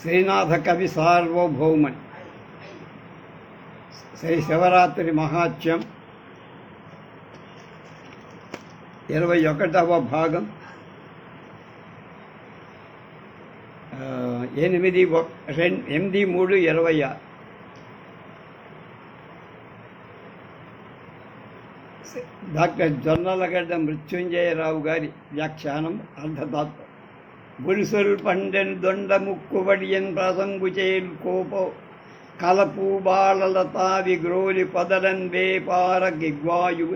శ్రీనాథ కవి సార్వభౌమని శ్రీ శివరాత్రి మహాత్మ్యం 21వ భాగం 8/3/26. డాక్టర్ జొన్నలగడ్డ మృత్యుంజయరావు గారి వ్యాఖ్యానం అర్ధతాత్వ. గురుసొల్ పండెన్ దొండ ముక్కువడియన్ ప్రసంగు చేలు కోపో కలపూ బాళలతావి గ్రోలి పదలన్ వేపార గిగ్వాయు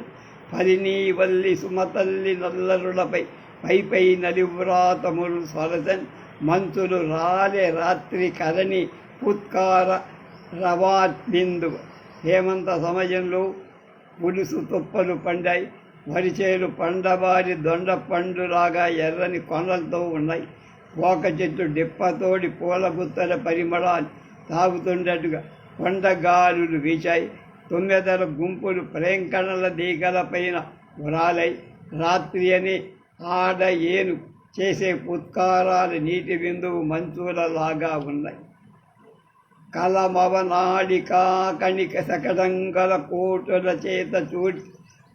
పరినీవల్లి సుమతల్లి నల్లరులపై పైపై నలివ్రాతములు సరసన్ మంచులు రాలె రాత్రి కరణి పుత్కార రవాట్బిందు. హేమంత సమయంలో పులుసు తుప్పలు పండాయి. వరిచేలు పండబారి దొండ పండులాగా ఎర్రని కొనలతో ఉన్నాయి. పోక చెట్టు డిప్పతోడి పూల గుత్తల పరిమళాలు తాగుతుండట్టుగా కొండగాలులు వీచాయి. తొమ్మిదల గుంపులు ప్రేంకణల దీగలపైన ఉరాలై రాత్రి అని ఆడ ఏను చేసే పుత్కారాలు నీటి బిందువు మంచులలాగా ఉన్నాయి. కలమవనాడికా కణిక సకడంగల కోటుల చేత చూడి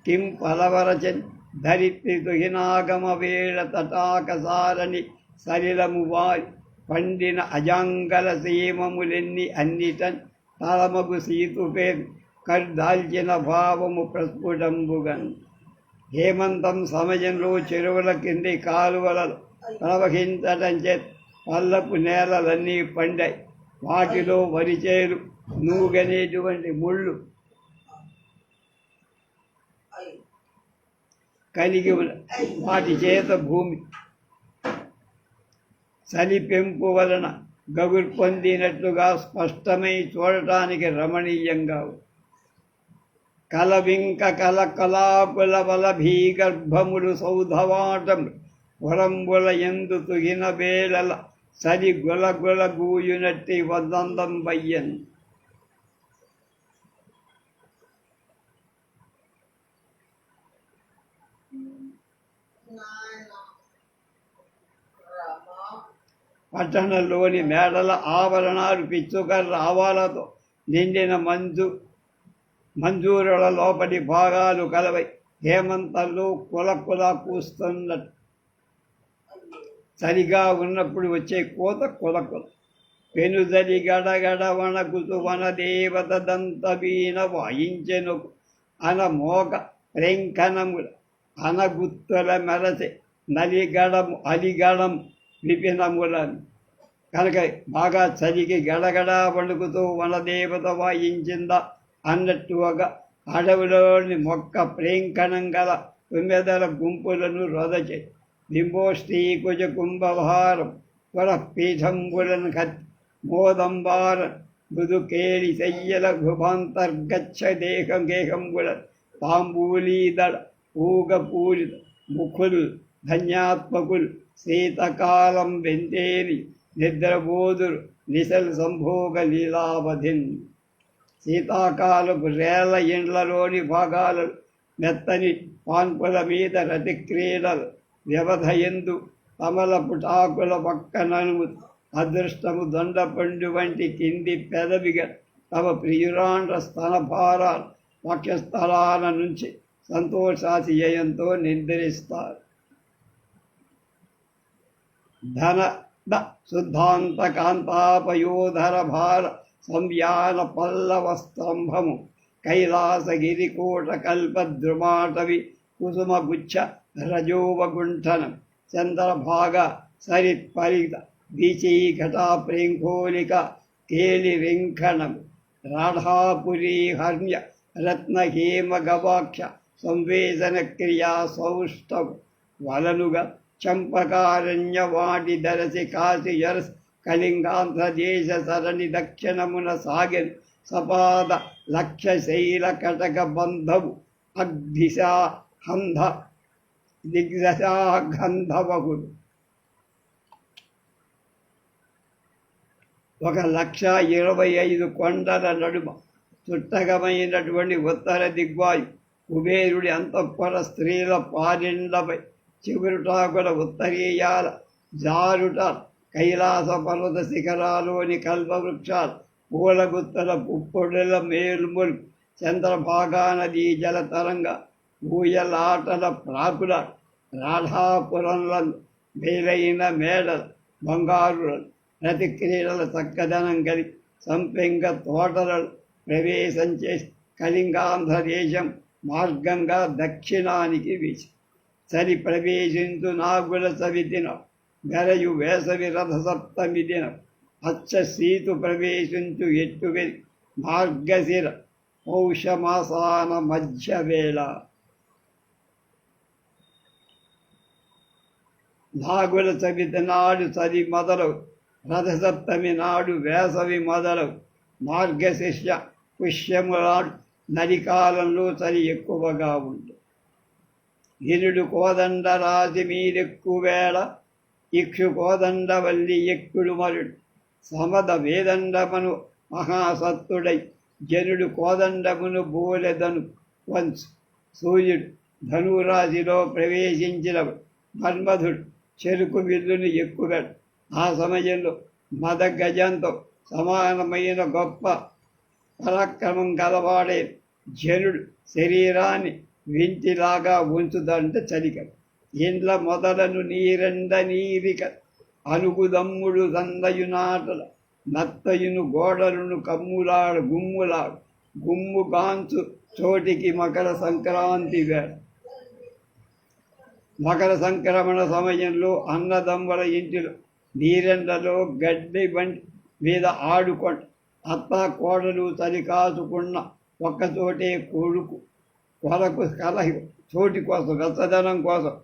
కిం పలవరచన్ ధరిత్రి తుహినాగమ వేళ తటాకసారని సలిలము వారి పండిన అజాంగల సీమములెన్ని అన్నిటన్ తలమగు సీతుపేరు కర్దాల్చిన భావము ప్రస్ఫుటంబుగన్. హేమంతం సమయంలో చెరువుల కింది కాలువలలో ప్రవహించటం చేత పల్లపు నేలలన్నీ పండాయి. వాటిలో వరిచేలు నూగనేటువంటి ముళ్ళు కలిగి ఉన్న వాటి చేత భూమి చలి పెంపు వలన గగుర్పొందినట్లుగా స్పష్టమై చూడటానికి రమణీయంగా కలవింక కలకలాకుల వల భీగర్భములు సౌధవాటములు వరంబుల ఎందు తుగిన వేళల సరి గులగుల గూయునట్టి వదందం బయ్యన్. పట్టణంలోని మేడల ఆవరణాలు పిచ్చుకర్ర ఆవాలతో నిండిన మంజూరుల లోపలి భాగాలు కలవై హేమంతంలో కులకుల కూస్తున్నట్టు. సరిగా ఉన్నప్పుడు వచ్చే కోత కులకుల పెనుదలి గడగడ వణకుతు వనదేవత దంతవీణ వాయించెను అనమోక ప్రేంకణముల అనగుత్తుల మెరసే నలిగడము అలిగడం విపినములను. కనుక బాగా చలికి గడగడ వణుకుతూ వనదేవత వాయించిందా అన్నట్టుగా అడవిలోని మొక్క ప్రేంకణం గల 9 గుంపులను రొదచే బింబోష్ఠీకుజ కుంభభారం వరపీఠంబులను కత్తి మోదంబార మృదుకేళి శయ్యల భుభాంతర్గచ్చ గేహంబుల తాంబూలీదళ ఊగపూరిత ముఖులు ధన్యాత్మకులు శీతకాలం వెంటేని నిద్రబోదురు నిశల్ సంభోగ లీలావధిన్. శీతాకాలపు రేల ఇండ్లలోని భాగాలు మెత్తని పాన్పుల మీద రతిక్రీడలు వ్యవధయందు కమల పుటాకుల పక్కనను అదృష్టము దొండపండు వంటి కింది పెదవిగా తమ ప్రియురాండ్ర స్తనభారాలు వక్షస్థలాల నుంచి సంతోషాతిశయంతో నిద్రిస్తారు. ధన శుద్ధాంత కాంతాపయోధర భార సంవ్యాన పల్లవ స్తంభము కైలాసగిరికోట కల్పద్రుమాటవి కుసుమగుచ్చ రజోవగుంఠనం చంద్రభాగ సరిత్పరిత వీచీఘటా ప్రేంకోలిక కేలి రింఖణం రాఢాపురీ హర్మ్య రత్నహేమ గవాక్ష సంవేదన క్రియా సౌష్టం వలనుగా చంపకారణ్య వాటి దరసి కాశి యరస్ కళింగాంధ్రదేశ సరణి దక్షిణమున సాగెన్ సపాద లక్ష్యశైల కటక బంధవు అగ్ధిశా హంధ దిగ్దశాగంధవకుడు 125 కొండల నడుమ చుట్టగమైనటువంటి ఉత్తర దిగ్వాయు కుబేరుడి అంతఃపుర స్త్రీల పారిండ్లపై చిగురుటాకుల ఉత్తరీయాల జారుట కైలాస పర్వత శిఖరాలోని కల్పవృక్షాలు పూలగుత్తల పుప్పొడుల మేల్ములు చంద్రభాగా నదీ జలతరంగ ఊయలాటల ప్రాకుల రాధాపురంలను మేలైన మేడల బంగారులను ప్రతి క్రీడల చక్కదనం కలిగి సంపెంగ తోటలను ప్రవేశం చేసి కళింగాంధ్రదేశం మార్గంగా దక్షిణానికి వీచి చలి ప్రవేశించు నాగుల చవి దినం గరయు వేసవి రథసప్తమి దినం అచ్చ సీతు ప్రవేశించు ఎట్టువెలి మార్గశిర పౌషమాసాన మధ్య వేళ నాగుల చవితి నాడు చలి మొదలవు రథసప్తమి నాడు వేసవి మొదలవు మార్గశిష్య పుష్యము నాడు నడికాలంలో చలి ఎక్కువగా ఉంటుంది. గిరుడు కోదండ రాజి మీరెక్కు వేళ ఇక్షు కోదండవల్లి ఎక్కుడు మరుడు సమద వేదండమను మహాసత్తుడై జనుడు కోదండమును బోలెదను వంచు సూర్యుడు ధనురాశిలో ప్రవేశించిన మన్మధుడు చెరుకు విల్లును ఎక్కువడు. ఆ సమయంలో మద గజంతో సమానమైన గొప్ప పరాక్రమం గలవాడే జనుడు శరీరాన్ని వింటిలాగా ఉంచుదంటే చలిక ఇండ్ల మొదలను నీరెండ నీరిక అనుగుదమ్ముడు సందయు నాటల నత్తయును గోడలను కమ్ములాడు గుమ్ములాడు గుమ్ము గాంచు చోటికి మకర సంక్రాంతి వేళ. మకర సంక్రమణ సమయంలో అన్నదమ్ముల ఇంటిలో నీరెండలో గడ్డి బండి మీద ఆడుకుంట అత్త కోడలు చలి కాచుకున్న ఒక్కచోటే కొడుకు కొరకు చోటి కోసం వెచ్చదనం కోసం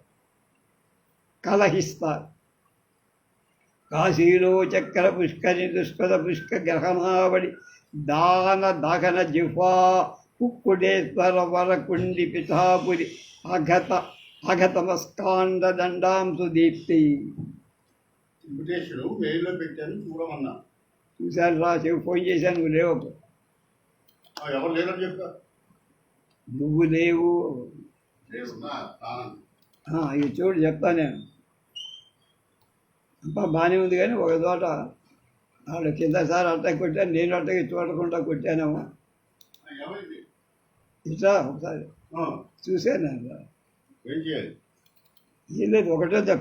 కలహిస్తారు. కాశీలో చక్ర పుష్కరి దుష్కర పుష్క గ్రహణావళి దాన దహన జిహ్వా కుక్కుడేశ్వర వరకుండి పిఠాపురి అఘతమస్కాండ దండాంసు దీప్తి. చూశాను రా చెవి ఫోన్ చేశాను, నువ్వు లేవు. ఎవరు లేరని చెప్తా, నువ్వు లేవు. ఇది చూడు చెప్తా నేను. అంతా బాగానే ఉంది కానీ ఒక చోట వాళ్ళు కిందసారి అట్టకి కొట్టాను, నేను అట్టకి చూడకుండా కొట్టానేమో. ఇట్లా ఒకసారి చూశాను. ఏం లేదు, ఒకటే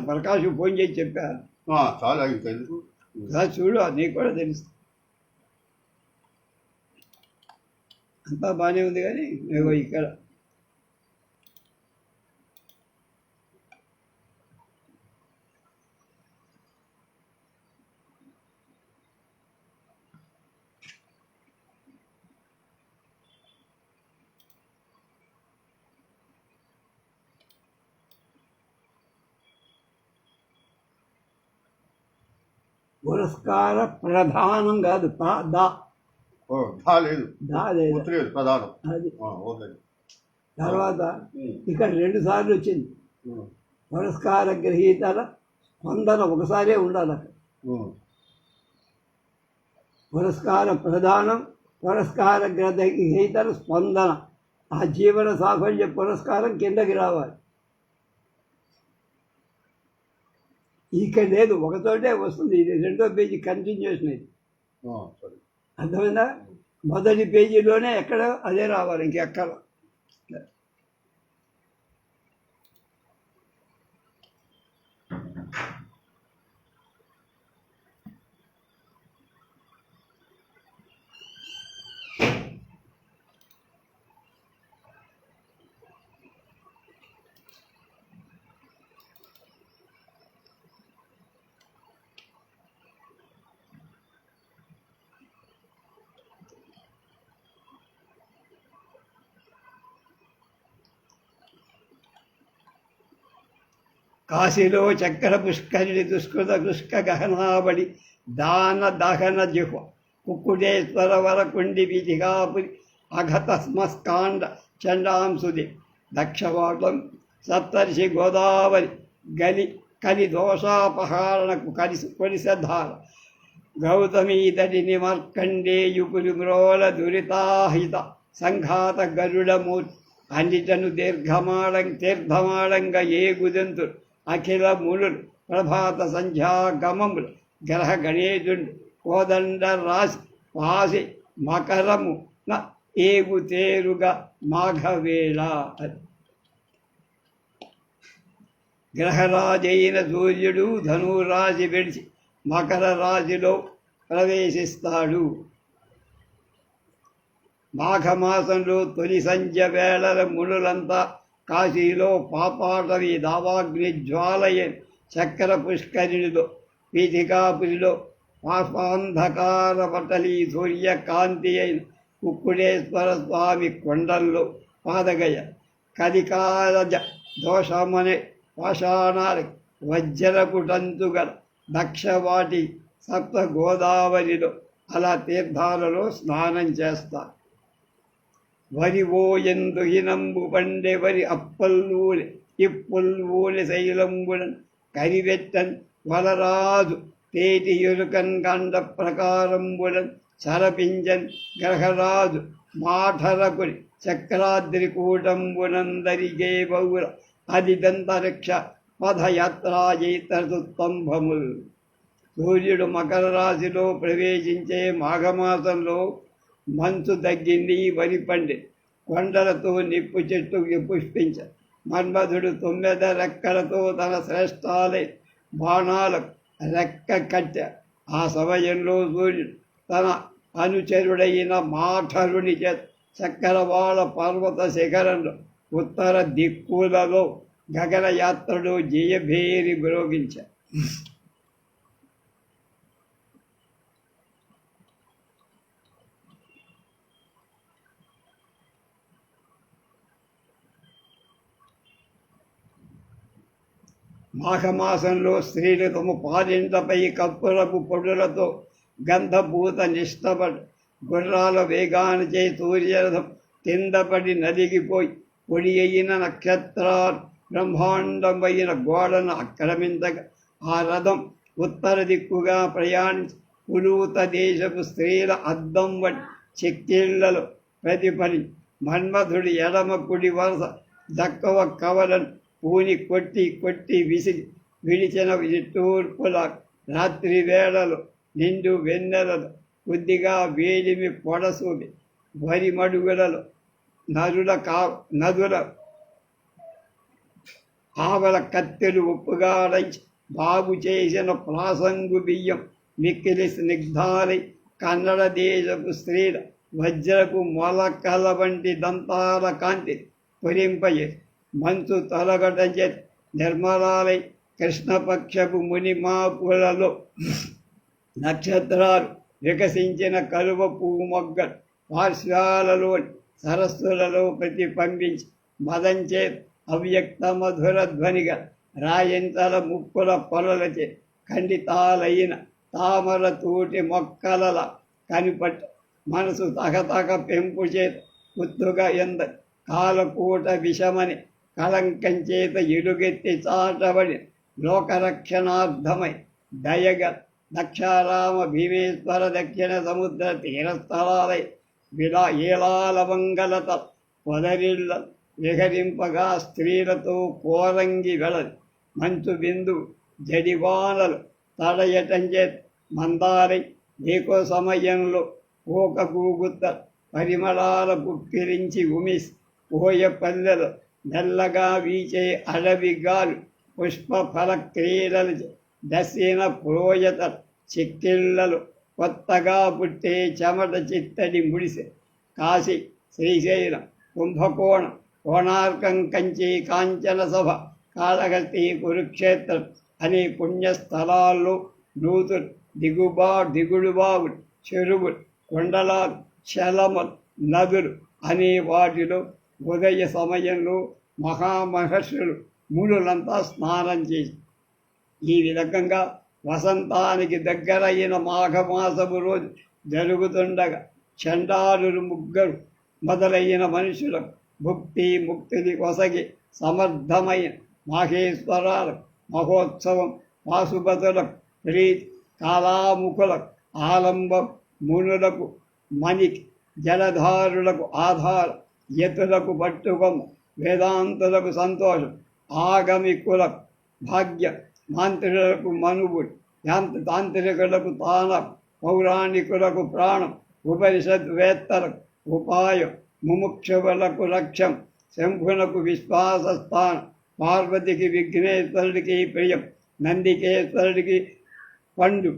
ప్రకాష్ ఫోన్ చేసి చెప్పా. చాలా చూడు, నీకు కూడా తెలుసు. అంతా బాగానే ఉంది కానీ మేము ఇక్కడ పురస్కార ప్రధానం కాదు, అది. తర్వాత ఇక్కడ 2 సార్లు వచ్చింది. పురస్కార గ్రహీతల స్పందన ఒకసారే ఉండాలి అక్కడ. పురస్కార ప్రధానం, పురస్కార గ్రహీతల స్పందన. ఆ జీవన సాఫల్య పురస్కారం కిందకి రావాలి. ఇక్కడ లేదు, ఒకతోటే వస్తుంది. ఇది 2వ పేజీ కంటిన్యూషన్. ఇది అర్థమైందా? మొదటి పేజీలోనే ఎక్కడ అదే రావాలి, ఇంకెక్కడ. కాశీలో చక్ర పుష్కరిణి దుష్కృత కృష్క గహనాబడి దాన దహన జిహ్వ కుక్కుడేశ్వర వరకుండి విధిగాపురి అఘత స్మస్కాండ చండాంసుది దక్షవాటం సప్తర్షి గోదావరి గలి కలి దోషాపహారణకు కొలిసధార గౌతమీతడి నిమర్కండేయుపురి మ్రోల దురితాహిత సంఘాత గరుడమూర్తి అన్నిటను తీర్థమాడంగా ఏగుదెంతుడు అఖిల మునులు ప్రభాత సంధ్యాగమములు గ్రహ గణేశుడు కోదండ రాశి వాసి మకరము ఏగు తేరుగా మాఘవేళ. గ్రహరాజైన సూర్యుడు ధనురాశి విడిచి మకర రాశిలో ప్రవేశిస్తాడు. మాఘమాసంలో తొలి సంధ్య వేళల మునులంతా కాశీలో పాపాటవి దావాగ్ని జ్వాలయ చక్ర పుష్కరిణిలో పీఠికాపురిలో పాపాంధకార పటలి సూర్యకాంతి అయిన కుక్కుడేశ్వర స్వామి కొండల్లో పాదగయ కలికాలజ దోషమనే పాషాణాల వజ్రపుటంతుగల దక్షవాటి సప్త గోదావరిలో అలా తీర్థాలలో స్నానం చేస్తారు. వరి ఓయందు హినంబు పండె వరి అప్పల్లూలి ఇప్పుల్లూలి శైలంబుడన్ కరివెట్టన్ వలరాజు తేటి ఎరుకన్ కండ ప్రకారంబుడన్ సరపించన్ గ్రహరాజు మాఠరకుని చక్రాద్రి కూటంబునందరిగే బౌర అదిదంతరిక్ష పదయాత్రాజైతృస్తంభములు. సూర్యుడు మకర రాశిలో ప్రవేశించే మాఘమాసంలో మంచు తగ్గింది, వరి పండి కొండలతో నిప్పు చెట్టు పుష్పించ మన్మధుడు 9 రెక్కలతో తన శ్రేష్టాలే బాణాలకు రెక్క కట్ట. ఆ సమయంలో సూర్యుడు తన అనుచరుడైన మాఠరుని చక్రవాళ పర్వత శిఖరంలో ఉత్తర దిక్కులలో గగనయాత్రలో జయభేరి మ్రోగించారు. మాఘమాసంలో స్త్రీలు తమ పాలింటపై కప్పురపు పొడులతో గంధపూత నిష్టపడి గుర్రాల వేగానిచే సూర్యరథం కిందపడి నలిగిపోయి పొడి అయిన నక్షత్రాలు బ్రహ్మాండమైన గోడను ఆక్రమించగా ఆ రథం ఉత్తర దిక్కుగా ప్రయాణించి పులూత దేశపు స్త్రీల అద్దం వంటి చెక్కిళ్లలో ప్రతిఫలి మన్మధుడి ఎడమ కుడి వరుస దక్కవ కవలను పూని కొట్టి కొట్టి విసిగి విడిచిన తూర్పుల రాత్రి వేళలో నిండు వెన్నెలలో కొద్దిగా వేలిమి పొడసూపి వరి మడుగులలో నదుల ఆవల కత్తెలు ఉప్పుగాడైచి బాగు చేసిన ప్రాసంగు బియ్యం మిక్కిలి స్నిగ్ధాలై కన్నడ దేశపు స్త్రీల వజ్రపు మొలకల వంటి దంతాల కాంతి పొరింపజేసి మంచు తొలగటంచే నిర్మలాలై కృష్ణపక్షపు మునిమాపులలో నక్షత్రాలు వికసించిన కలువ పువ్వు మొగ్గలు పార్శ్వాలలోని సరస్సులలో ప్రతిబింబించి మదంచే అవ్యక్త మధుర ధ్వనిగా రాయంతల ముక్కుల పొలలచే ఖండితాలైన తామర తోటి మొక్కలలా కనిపట్ట మనసు తగతగ పెంపు చేత కుత్తుగా ఎంద కాలకూట విషమని కళంకం చేత ఎలుగెత్తి చాటబడి లోకరక్షణార్థమై దయగ దక్షారామ భీమేశ్వర దక్షిణ సముద్ర తీరస్థలాలై ఏలాలవంగలత పొదరిళ్ళ విహరింపగా స్త్రీలతో కోరంగి వెళది మంచు బిందు జడివానలు తడయటంచే మందారై ఏకో సమయంలో ఓక గూగుత్త పరిమళాల పుక్కిరించి ఉమిస్ పోయ పల్లెలు మెల్లగా వీచే అడవి గాలు పుష్ప ఫల క్రీడలు దశిన ప్రోయత చిక్కిళ్ళలు కొత్తగా పుట్టే చెమట చిత్తడి ముడిసె కాశీ శ్రీశైలం కుంభకోణం కోణార్కం కంచి కాంచన సభ కాళహస్తి కురుక్షేత్రం అనే పుణ్యస్థలాల్లో నూతులు దిగుడుబావులు చెరువులు కొండలాలు చలమలు నదులు అనే వాటిలో ఉదయ సమయంలో మహామహర్షులు మునులంతా స్నానం చేసి ఈ విధంగా వసంతానికి దగ్గరైన మాఘమాసము రోజు జరుగుతుండగా చండాలులు ముగ్గురు మొదలైన మనుషులకు భుక్తి ముక్తిని కొసగి సమర్థమైన మాహేశ్వరాల మహోత్సవం పాశుపతులకు ప్రీతి కాలాముఖులకు ఆలంబం మునులకు మణికి జలధారులకు ఆధారం యతులకు పట్టుకొమ్మ వేదాంతులకు సంతోషం ఆగమికులకు భాగ్యం మాంత్రికులకు మనువుడు, తాంత్రికులకు తానం, పౌరాణికులకు ప్రాణం, ఉపనిషద్వేత్తలకు ఉపాయం, ముముక్షువులకు లక్ష్యం, శంభునకు విశ్వాస స్థానం, పార్వతికి విఘ్నేశ్వరుడికి ప్రియం, నందికేశ్వరుడికి పండు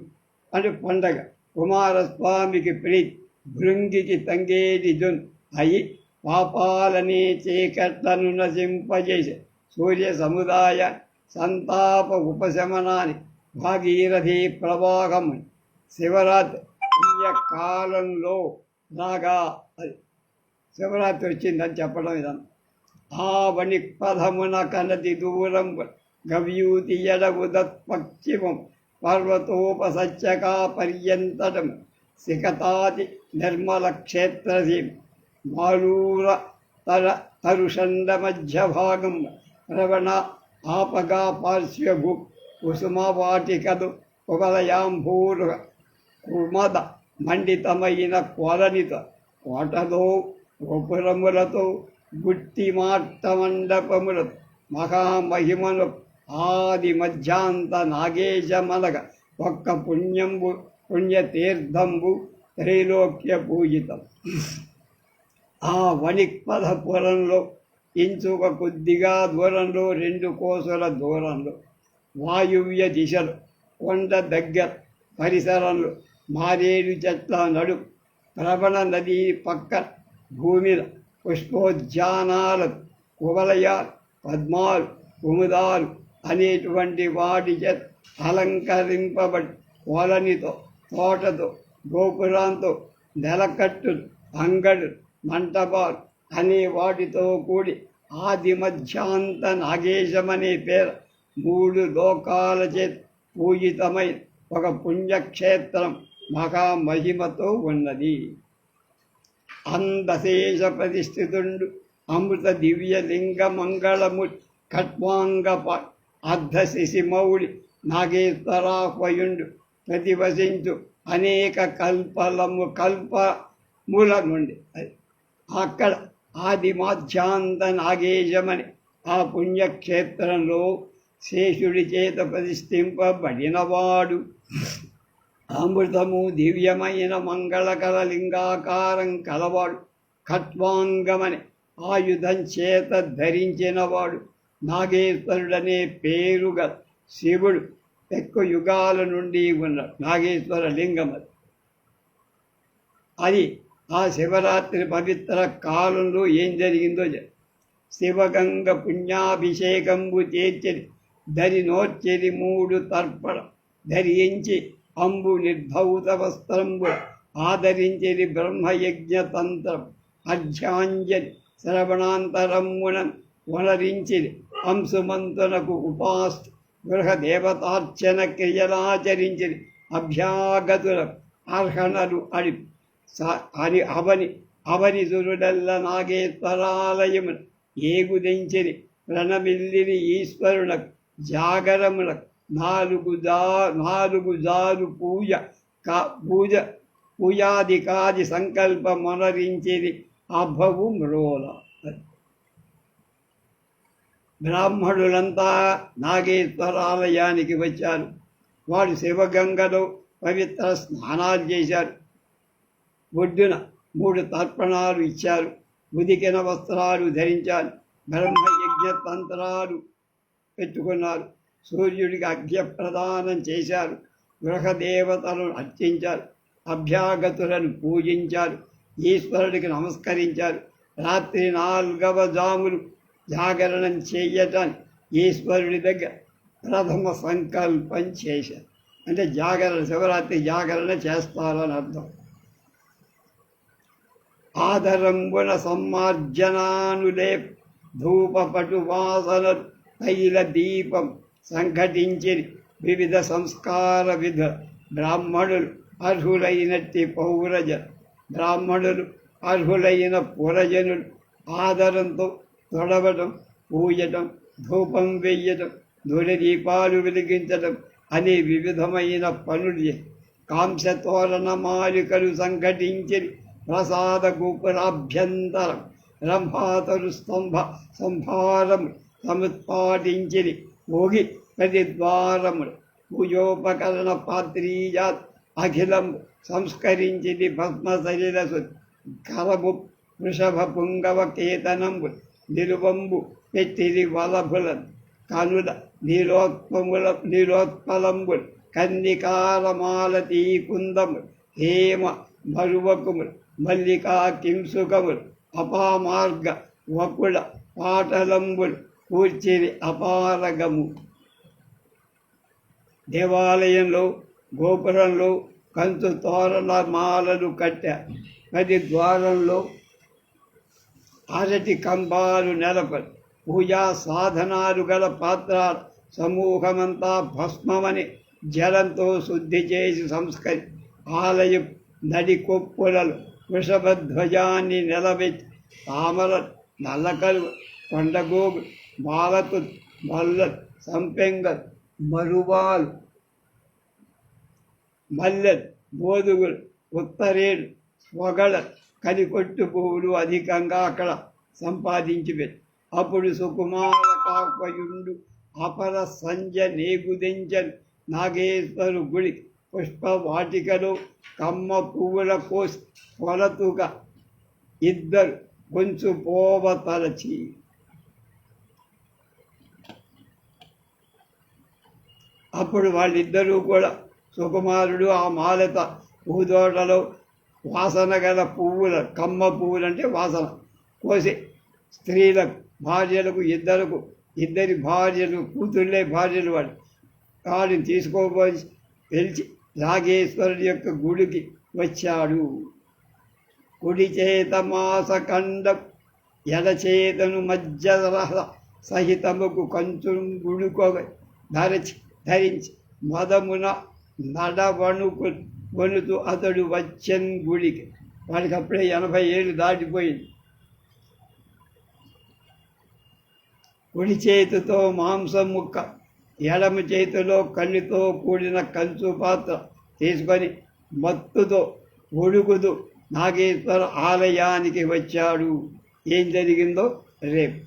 అంటే పండగ, కుమారస్వామికి ప్రీతి, భృంగికి తంగేటి జున్ అయి పాపాలని చీకట్లను నశింపజేసే సూర్య సముదాయ సంతాప ఉపశమనాన్ని భాగీరథి ప్రవాహం. శివరాత్రి పుణ్యకాలంలో రాగా అది శివరాత్రి వచ్చిందని చెప్పడం ఇదంతా. ఆ వణిపథమున కనతి దూరం గవ్యూతి ఎడవుదత్పశ్చిమం పర్వతోపసత్యకా పర్యంతటం సికతాతి నిర్మల క్షేత్రసీమ మారూర తరుషండ మధ్య భాగం రవణ ఆపగా పార్శ్వభూ కుసుమవాటికదు కువలయాంభూరు కుమద మండితమైన కొలనిత కోటలో గోపురములతో గుట్టి మాట్ట మండపములతో మహామహిమను ఆది మధ్యాంత నాగేశమనగ ఒక్క పుణ్యతీర్థంబు త్రైలోక్య పూజితం. ఆ వణిక్పథపురంలో ఇంచుక కొద్దిగా దూరంలో 2 కోసుల దూరంలో వాయువ్య దిశలో కొండ దగ్గర పరిసరంలో మారేడు చెట్ల నడుము ప్రవణ నదీ పక్కన భూమిలో పుష్పోద్యానాలకు కువలయాలు, పద్మాలు, కుముదాలు అనేటువంటి వాటి చేత అలంకరింపబడి కోలనితో, తోటతో, గోపురంతో, నెలకట్టులు, అంగడులు, మంటపాలు అనే వాటితో కూడి ఆది మధ్యాంత నాగేశమనే పేరు 3 లోకాల చేత పూజితమైన ఒక పుణ్యక్షేత్రం మహామహిమతో ఉన్నది. అందశేష ప్రతిష్ఠితుండు అమృత దివ్యలింగ మంగళము ఖట్వాంగప అర్ధ శిశిమౌళి నాగేశ్వరాహ్వయుండు ప్రతివసించు అనేక కల్పముల నుండి అక్కడ ఆది మాధ్యాంత నాగేశమని ఆ పుణ్యక్షేత్రంలో శేషుడి చేత ప్రతిష్ఠింపబడినవాడు. అమృతము దివ్యమైన మంగళకర లింగాకారం కలవాడు. ఖట్వాంగమని ఆయుధం చేత ధరించినవాడు. నాగేశ్వరుడనే పేరుగల శివుడు ఎక్కువ యుగాల నుండి ఉన్నాడు. నాగేశ్వర లింగం అది ఆ శివరాత్రి పవిత్ర కాలంలో ఏం జరిగిందో శివగంగ పుణ్యాభిషేకంబు చేర్చని ధరి నోర్చెరి 3 తర్పణ ధరించి అంబు నిర్ధౌత వస్త్రంబు ఆదరించెది బ్రహ్మయజ్ఞ తంత్రం అధ్యాంజలి శ్రవణాంతరమ్మునం వనరించిది అంశుమంతునకు ఉపాస్తు గృహదేవతార్చన క్రియలాచరించిది అభ్యాగతుల అర్హణలు అని అవని సురుడల్ల నాగేశ్వరాలయమున ఏగుదించిది ప్రణమిల్లిని ఈశ్వరునకు జాగరమునకు 4 జాలు పూజాదికాది సంకల్పమనరించిది అభవు మ్రోల. బ్రాహ్మణులంతా నాగేశ్వరాలయానికి వచ్చారు. వాడు శివగంగలో పవిత్ర స్నానాలు చేశారు. ఒడ్డున 3 తర్పణాలు ఇచ్చారు. ఉదికిన వస్త్రాలు ధరించారు. బ్రహ్మయజ్ఞ తంత్రాలు పెట్టుకున్నారు. సూర్యుడికి అర్ఘ్య ప్రదానం చేశారు. గృహదేవతలను అర్చించారు. అభ్యాగతులను పూజించారు. ఈశ్వరుడికి నమస్కరించారు. రాత్రి 4వ జాములు జాగరణం చేయటానికి ఈశ్వరుడి దగ్గర ప్రథమ సంకల్పం చేశారు. అంటే జాగరణ, శివరాత్రి జాగరణ చేస్తారని అర్థం. ఆదరంబున సమ్మార్జనానులే ధూపపటు వాసనలు తైల దీపం సంఘటించి వివిధ సంస్కార విధ బ్రాహ్మణులు అర్హులైనట్టి బ్రాహ్మణులు అర్హులైన పురజనులు ఆదరంతో తొడవటం, పూయటం, ధూపం వెయ్యటం, దీపాలు వెలిగించటం అనే వివిధమైన పనులు కాంస్యతోరణ మాలికలు సంఘటించి ప్రసాద గోపురాభ్యంతరం రంభాతరు సంభారం సముత్పాటించి భోగి ప్రతి ద్వారములు పూజోపకరణ పాత్రీజాత్ అఖిలం సంస్కరించింది భస్మ శరీర కరము వృషభ పుంగవ కేతనంబు నిలువంబు పెట్టిది వలభులను కనుల నీలోత్పలంబులు కన్నికారమాలతీ కుందములు హేమ మరువకుములు మల్లికా కింసుకములు అపామార్గ వకుళ పాటలంబులు కూర్చిరి అపారగము. దేవాలయంలో గోపురంలో కంచు తోరణమాలను కట్టారు. ప్రతి ద్వారంలో అరటి కంబాలు నెలపరు. పూజా సాధనాలు గల పాత్రల సమూహమంతా భస్మమని జలంతో శుద్ధి చేసి సంస్కరి ఆలయ నడి కొప్పులలో వృషభధ్వజాన్ని నిలబెట్టి తామర నల్లకలు కొండగోగు బాలతు మల్ల సంపెంగ మరువాలు మల్లెలు మోదుగులు ఉత్తరేడు పొగళ కలికొట్టు పువ్వులు అధికంగా అక్కడ సంపాదించి పెట్టి అప్పుడు సుకుమార కాకయుండు అపర సంజ నేగుదించను నాగేశ్వరు గుడి పుష్పవాటికలో కమ్మ పువ్వుల కోసి కొలతుగా ఇద్దరు కొంచెం పోవతలచి అప్పుడు వాళ్ళిద్దరూ కూడా సుకుమారుడు ఆ మాలత పూదోటలో వాసన గల పువ్వుల కమ్మ పువ్వులు అంటే వాసన కోసి స్త్రీలకు భార్యలకు ఇద్దరి భార్యలు కూతుళ్ళే భార్యలు వాడిని తీసుకోబోయి పిలిచి నాగేశ్వరుడి యొక్క గుడికి వచ్చాడు. కుడి చేత మాసఖండం ఎడచేతను మధ్యరహ సహితముకు కంచును గుడుకో ధరించి మదమున నడవణుకు వణుతూ అతడు వచ్చన్ గుడికి. వాడికి అప్పుడే 80 ఏళ్ళు దాటిపోయింది. కుడి చేతితో మాంసం ముక్క, ఎడమ చేతిలో కళ్ళుతో కూడిన కంచు పాత్ర తీసుకొని మత్తుతో ఉడుకుతూ నాగేశ్వర ఆలయానికి వచ్చాడు. ఏం జరిగిందో రేపు.